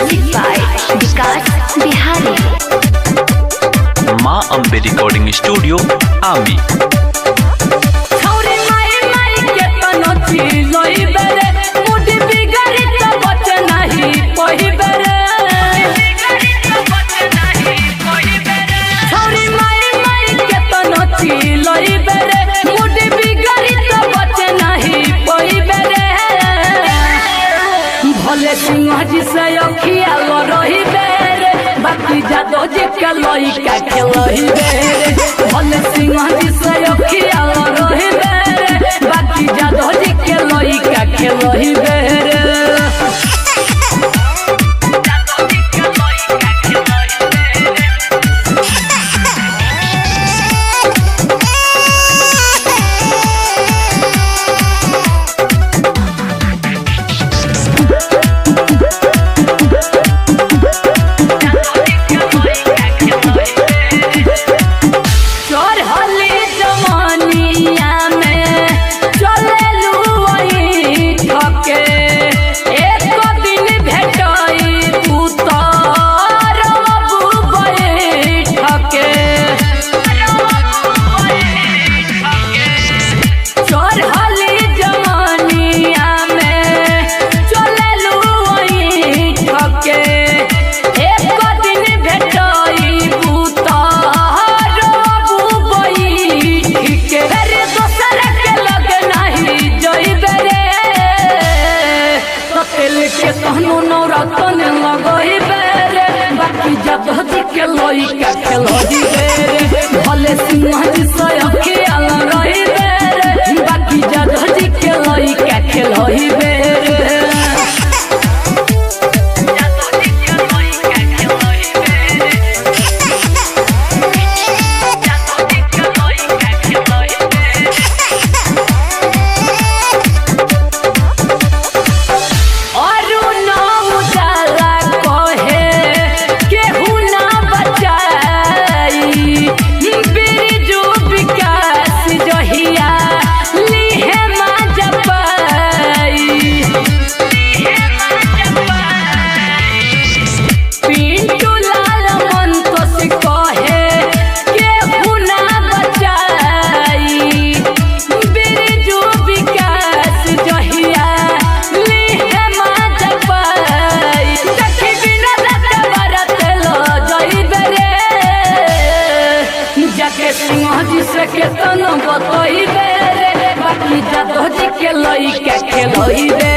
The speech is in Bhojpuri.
म्यूजिक बाय विकास बिहारी। माँ अम्बे रिकॉर्डिंग स्टूडियो आमी। से अखिया रही बेरे बाकी जादो जी के लइका के लही बेरे भले सिंह जी से अखिया रही बेरे बाकी जादो जी के लइका के लही बेरे। लइका के लही बेरे भले सिंह जी से अखिया रही बेरे बाकी जादो जी के लइका के लही बेरे। के तन बतई बेरे बाकी जादो जी के लइका के लही बेरे।